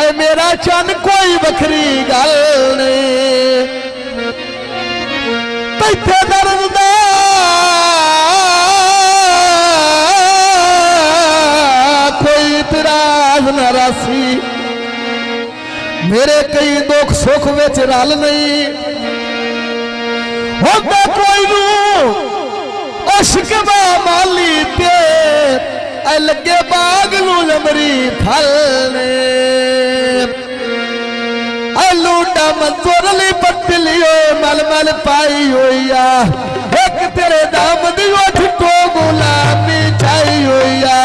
ऐ मेरा चन कोई बखरी गल नहीं तैथे दर्द दा कोई इतराज न रासी मेरे कई दुख सुख विच रल नहीं होंदा कोई नू इश्क दा माली ते ऐ लगे बाग नू लमरी फल ने लूटा मंजूर ली पतलियो मल मल पाई होइया एक तेरे दाम दियो ठिको गुलामी छाई होइया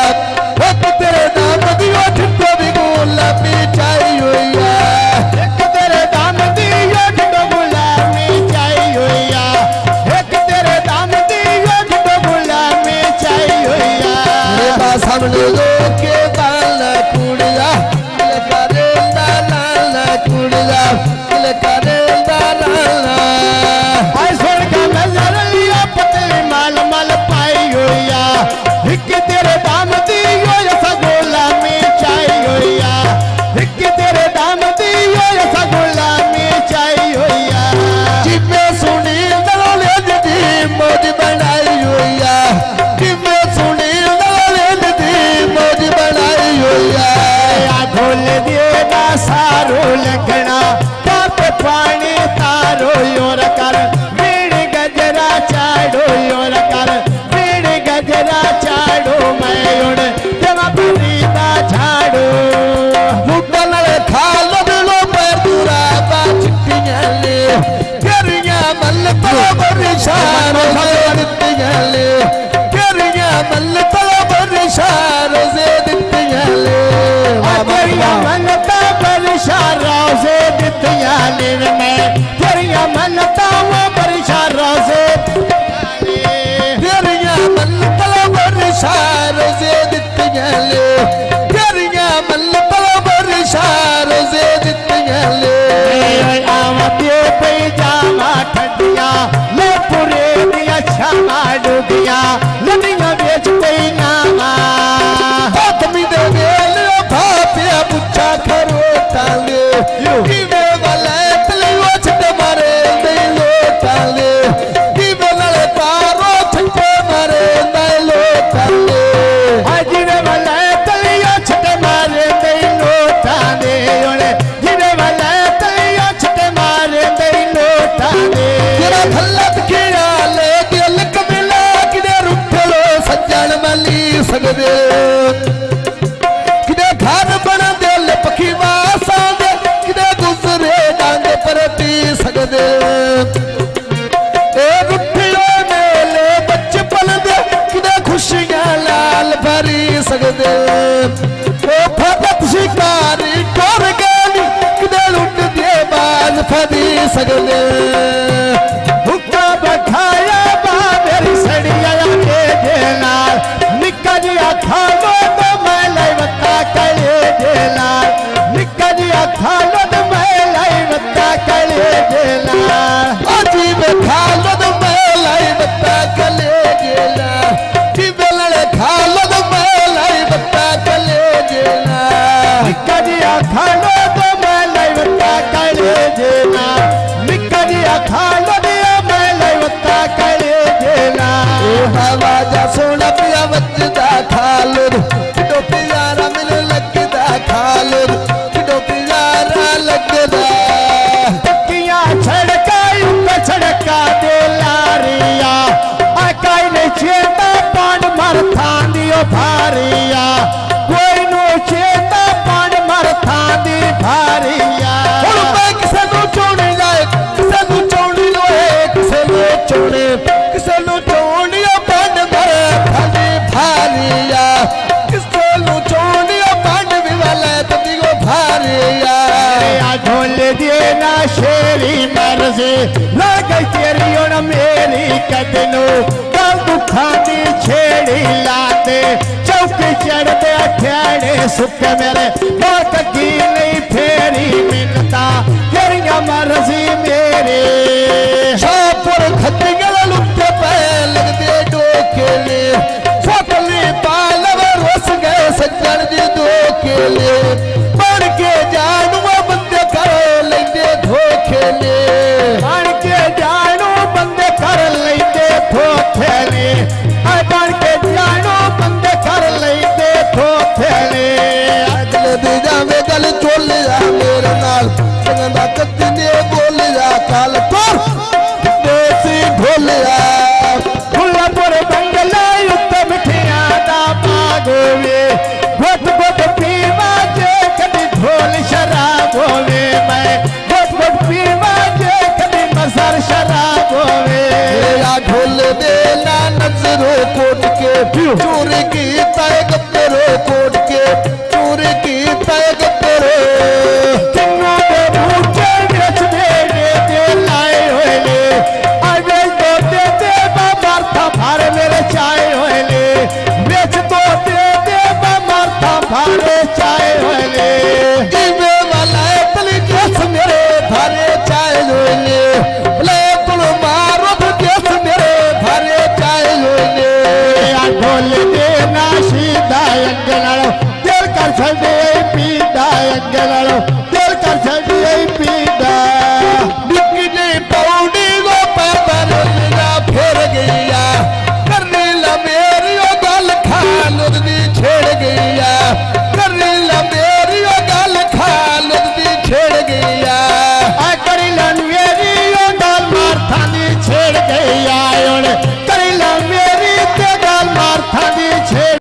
एक तेरे दाम दियो ठिको भी गुलामी छाई होइया एक तेरे दाम दियो ठिको गुलामी छाई होइया एक तेरे दाम दियो ठिको गुलामी छाई होइया मेरे पास सामने लो के बाल कुड़िया करे लाल कुड़िया करे मल मल पाई होइया एक तेरे दाम दियो ऐसा गुलामी छाई होइया एक तेरे दाम दियो ऐसा गुलामी छाई होइया जिम्मे सुनी दलाले दी मौज बनाई होइया जिम्मे सुनी दलाले दी मौज बनाई होइया ढोल दिए ना सारो लगना पाप पानी तारो योर कर वीड़ गजरा चाड़ो योर कर वीड़ गजरा चाड़ो मैं उड़ जमा परीदा झाड़ो मुडल खाल दिलो पर दूरा बा चिट्टियां ले गरियां मल तलो बरिशार दित्तियां ले गरियां मल तलो बरिशार से दित्तियां ले गरियां मल ता बरिशार से दित्तियां ले मैं गरियां मल ता बरिशार से गरियां मल तलो बरिशार से दित्तियां ले गरियां मल तलो बरिशार से दित्तियां ले आवते पे जावा ठंडिया ले पूरे दिया छामा डूबिया नदियां बेच कोई नामा आदमी दे वेल भापे पुछा खरोटा ले किवे वाले तले वचट मारे नहीं लोटा ले किवे नाले पारो छटे मारे नहीं लोटा ले जिने वाले तलिया छटे मारे नहीं लोटा दे ओले जिने वाले तलिया छटे मारे नहीं लोटा दे तेरा खल्लत किया ले दिल कमिला किदे रुठलो सज्जन मली सकदे किदे घर बना दिल पखी वासा दे किदे गुजरे डांगे पर पी सकदे ए रुठलो मेले बचपन दे किदे खुशियां लाल भरी सकदे ओ भगत शिकारी टोर गई किदे लुट दे बाज फदी सकदे हुक्का बखाया बा मेरी सड़िया के देना निक्का जिया खालो तो मैं लाइवता कले देना निक्का जिया खालो तो मैं लाइवता कले देना अजीब खालद मेलाई बत्ता कले गेला कि बेलड़े खालद मेलाई बत्ता कले गेला निक्का जिया खालो तो मैं लाइवता कले देना निक्का जिया खालो दिया मैं लाइवता कले देना ए हवा जा सोना पिया वजदा खालद किडो प्यारा मिल लगदा खालद किडो प्यारा लगदा किया छड़का यूं छड़का दे लारिया आकाई ने चेता पांड मर थांदियो भारिया कोई नो चेता पांड मर थांदी भारिया हुण मैं किसे नू चोणी जाए किसे नू चोणी लोए किसे नू चोणे किसे नू चोणिया पांड मर थांदी भारिया किसे नू चोणिया पांड विवाले तदियो भारिया ढोल दिए ना शेरी मर्जी लग तेरी और मेरी कदनो कल दुखानी छेड़ी लाते चौकी चढ़ते अठ्याड़े सुख मेरे मौत की नहीं फेरी मिलता तेरिया मर्जी मेरी शाहपुर खत्तिगल लुटे पे लगदे डोके ले सकली पालव रोस गए सज्जन जी दो के लिए बढ़ के जा ਵਾਹਿਗੁਰੂ ਚੋਰੀ ਕੀਤਾ ਏ ਗੱਭਰੂ